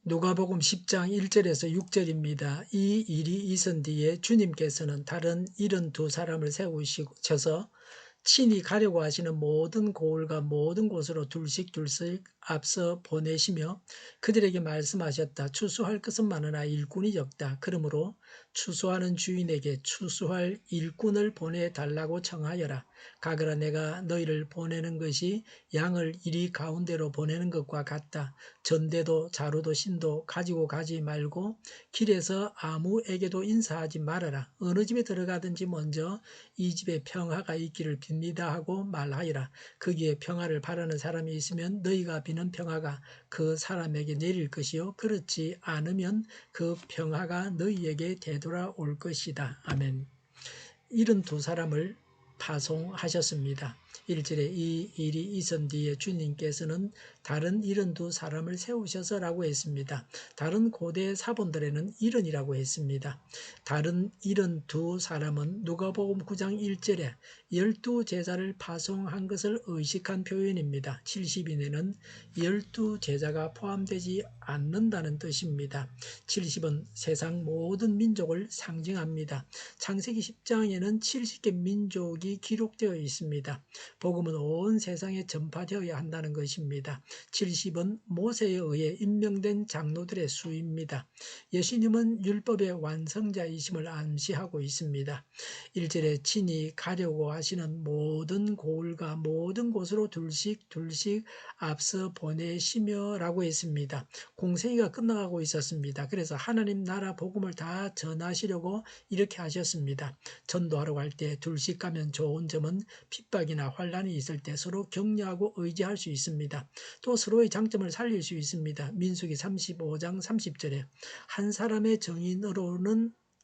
누가복음 10장 1절에서 6절입니다. 이 일이 있은 뒤에 주님께서는 다른 72사람을 세우셔서 친히 가려고 하시는 모든 고을과 모든 곳으로 둘씩 앞서 보내시며 그들에게 말씀하셨다. 추수할 것은 많으나 일꾼이 적다. 그러므로 추수하는 주인에게 추수할 일꾼을 보내달라고 청하여라. 가거라. 내가 너희를 보내는 것이 양을 이리 가운데로 보내는 것과 같다. 전대도 자루도 신도 가지고 가지 말고 길에서 아무에게도 인사하지 말아라. 어느 집에 들어가든지 먼저 이 집에 평화가 있기를 빕니다 하고 말하여라. 거기에 평화를 바라는 사람이 있으면 너희가 비는 평화가 그 사람에게 내릴 것이요 그렇지 않으면 그 평화가 너희에게 되돌아올 것이다. 아멘. 72사람을 파송하셨습니다. 1절에 이 일이 있은 뒤에 주님께서는 다른 72사람을 세우셔서라고 했습니다. 다른 고대 사본들에는 70이라고 했습니다. 다른 72사람은 누가복음 9장 1절에 12제자를 파송한 것을 의식한 표현입니다. 70인에는 12제자가 포함되지 않는다는 뜻입니다. 70은 세상 모든 민족을 상징합니다. 창세기 10장에는 70개 민족이 기록되어 있습니다. 복음은 온 세상에 전파되어야 한다는 것입니다. 70은 모세에 의해 임명된 장로들의 수입니다. 예수님은 율법의 완성자이심을 암시하고 있습니다. 1절에 친히 가려고 하시는 모든 고을과 모든 곳으로 둘씩 앞서 보내시며 라고 했습니다. 공생애가 끝나가고 있었습니다. 그래서 하나님 나라 복음을 다 전하시려고 이렇게 하셨습니다. 전도하러 갈 때 둘씩 가면 좋은 점은 핍박이나 환란이 있을 때 서로 격려하고 의지할 수 있습니다. 또 서로의 장점을 살릴 수 있습니다. 민수기 35장 30절에 한 사람의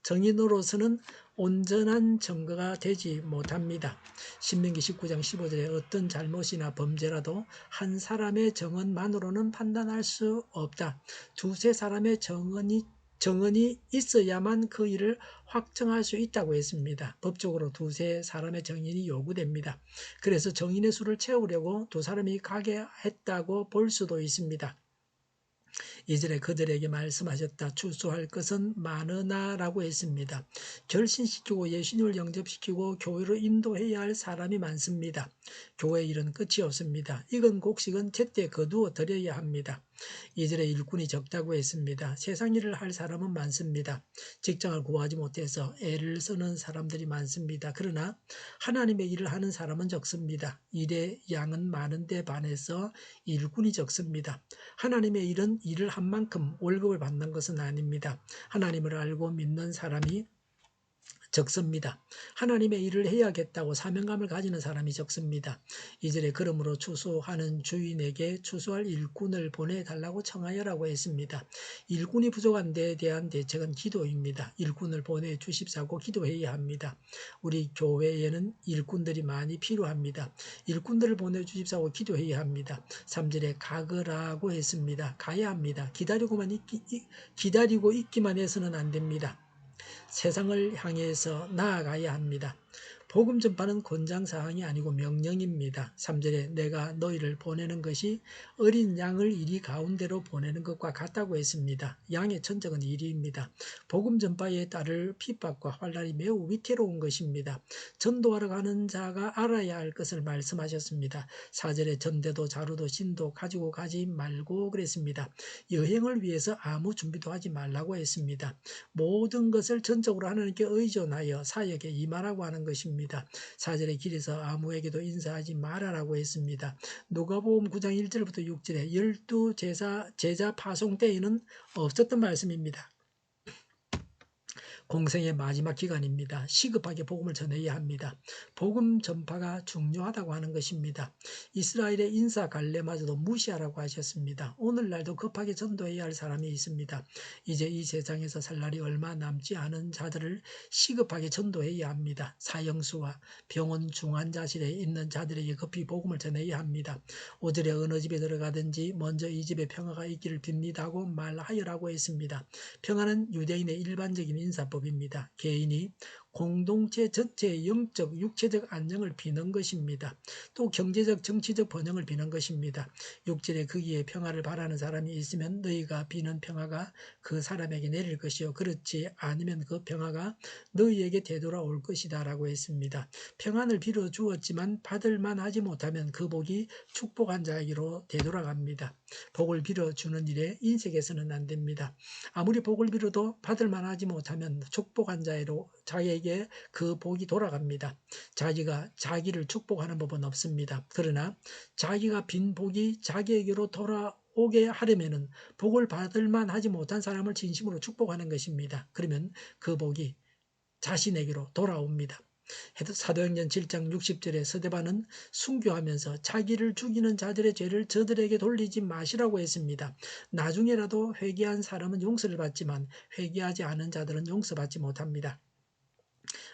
정인으로서는 온전한 증거가 되지 못합니다. 신명기 19장 15절에 어떤 잘못이나 범죄라도 한 사람의 정언만으로는 판단할 수 없다. 두세 사람의 정언이 있어야만 그 일을 확정할 수 있다고 했습니다. 법적으로 두세 사람의 정인이 요구됩니다. 그래서 정인의 수를 채우려고 두 사람이 가게 했다고 볼 수도 있습니다. 이절에 그들에게 말씀하셨다. 추수할 것은 많으나 라고 했습니다. 결신시키고 예수님을 영접시키고 교회로 인도해야 할 사람이 많습니다. 교회 일은 끝이 없습니다. 익은 곡식은 제때 거두어 드려야 합니다. 이절에 일꾼이 적다고 했습니다. 세상 일을 할 사람은 많습니다. 직장을 구하지 못해서 애를 쓰는 사람들이 많습니다. 그러나 하나님의 일을 하는 사람은 적습니다. 일의 양은 많은데 반해서 일꾼이 적습니다. 하나님의 일을 한 만큼 월급을 받는 것은 아닙니다. 하나님을 알고 믿는 사람이 적습니다. 하나님의 일을 해야겠다고 사명감을 가지는 사람이 적습니다. 이절에 그러므로 추수하는 주인에게 추수할 일꾼을 보내달라고 청하여라고 했습니다. 일꾼이 부족한 데에 대한 대책은 기도입니다. 일꾼을 보내주십사고 기도해야 합니다. 우리 교회에는 일꾼들이 많이 필요합니다. 일꾼들을 보내주십사고 기도해야 합니다. 3절에 가거라고 했습니다. 가야 합니다. 기다리고 있기만 해서는 안 됩니다. 세상을 향해서 나아가야 합니다. 복음 전파는 권장사항이 아니고 명령입니다. 3절에 내가 너희를 보내는 것이 어린 양을 이리 가운데로 보내는 것과 같다고 했습니다. 양의 천적은 이리입니다. 복음 전파에 따를 핍박과 환란이 매우 위태로운 것입니다. 전도하러 가는 자가 알아야 할 것을 말씀하셨습니다. 4절에 전대도 자루도 신도 가지고 가지 말고 그랬습니다. 여행을 위해서 아무 준비도 하지 말라고 했습니다. 모든 것을 전적으로 하나님께 의존하여 사역에 임하라고 하는 것입니다. 4절에 길에서 아무에게도 인사하지 말아라고 했습니다. 누가복음 9장 1절부터 6절에 12제자 파송 때에는 없었던 말씀입니다. 공생의 마지막 기간입니다. 시급하게 복음을 전해야 합니다. 복음 전파가 중요하다고 하는 것입니다. 이스라엘의 인사 갈렙마저도 무시하라고 하셨습니다. 오늘날도 급하게 전도해야 할 사람이 있습니다. 이제 이 세상에서 살 날이 얼마 남지 않은 자들을 시급하게 전도해야 합니다. 사형수와 병원 중환자실에 있는 자들에게 급히 복음을 전해야 합니다. 5절에 어느 집에 들어가든지 먼저 이 집에 평화가 있기를 빕니다 하고 말하여라고 했습니다. 평화는 유대인의 일반적인 인사법입니다. 개인이 공동체 전체의 영적, 육체적 안정을 비는 것입니다. 또 경제적, 정치적 번영을 비는 것입니다. 6절에 거기에 평화를 바라는 사람이 있으면 너희가 비는 평화가 그 사람에게 내릴 것이요 그렇지 않으면 그 평화가 너희에게 되돌아올 것이다 라고 했습니다. 평안을 빌어 주었지만 받을만 하지 못하면 그 복이 축복한 자에게로 되돌아갑니다. 복을 빌어 주는 일에 인색해서는 안 됩니다. 아무리 복을 빌어도 받을만 하지 못하면 축복한 자에게 그 복이 돌아갑니다. 자기가 자기를 축복하는 법은 없습니다. 그러나 자기가 빈 복이 자기에게로 돌아오게 하려면은 복을 받을 만하지 못한 사람을 진심으로 축복하는 것입니다. 그러면 그 복이 자신에게로 돌아옵니다. 사도행전 7장 60절에 스데반은 순교하면서 자기를 죽이는 자들의 죄를 저들에게 돌리지 마시라고 했습니다. 나중에라도 회개한 사람은 용서를 받지만 회개하지 않은 자들은 용서받지 못합니다.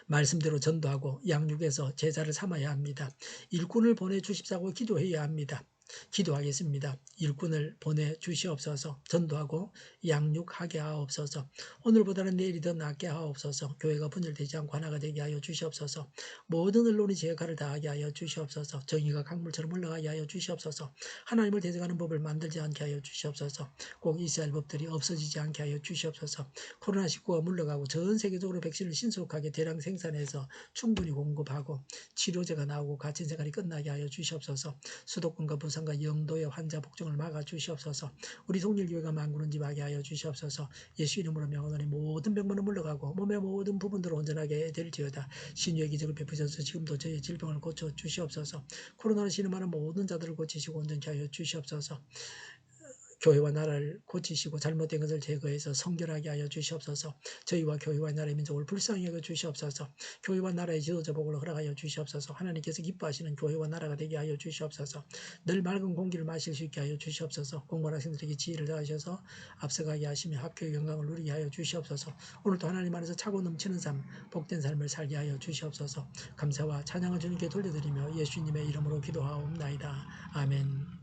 말씀대로 전도하고 양육해서 제자를 삼아야 합니다. 일꾼을 보내주십사고 기도해야 합니다. 기도하겠습니다. 일꾼을 보내주시옵소서. 전도하고 양육하게 하옵소서. 오늘보다는 내일이 더 낫게 하옵소서. 교회가 분열되지 않고 하나가 되게 하여 주시옵소서. 모든 언론이 제 역할을 다하게 하여 주시옵소서. 정의가 강물처럼 흘러가게 하여 주시옵소서. 하나님을 대적하는 법을 만들지 않게 하여 주시옵소서. 꼭 이스라엘 법들이 없어지지 않게 하여 주시옵소서. 코로나19가 물러가고 전 세계적으로 백신을 신속하게 대량 생산해서 충분히 공급하고 치료제가 나오고 갇힌 생활이 끝나게 하여 주시옵소서. 수도권과 부산과 영도의 환자 복종을 막아 주시옵소서. 우리 송일교회가 만구는집하게 하여 주시옵소서. 예수 이름으로 명하노니 모든 병만은 물러가고 몸의 모든 부분들을 온전하게 될지어다. 신유의 기적을 베푸셔서 지금도 저희의 질병을 고쳐 주시옵소서. 코로나로 신음하는 모든 자들을 고치시고 온전케 하여 주시옵소서. 교회와 나라를 고치시고 잘못된 것을 제거해서 성결하게 하여 주시옵소서. 저희와 교회와 나라의 민족을 불쌍히 여겨 주시옵소서. 교회와 나라의 지도자 복을 허락하여 주시옵소서. 하나님께서 기뻐하시는 교회와 나라가 되게 하여 주시옵소서. 늘 맑은 공기를 마실 수 있게 하여 주시옵소서. 공부하는 학생들에게 지혜를 더하셔서 앞서가게 하시며 학교의 영광을 누리게 하여 주시옵소서. 오늘도 하나님 안에서 차고 넘치는 삶, 복된 삶을 살게 하여 주시옵소서. 감사와 찬양을 주님께 돌려드리며 예수님의 이름으로 기도하옵나이다. 아멘.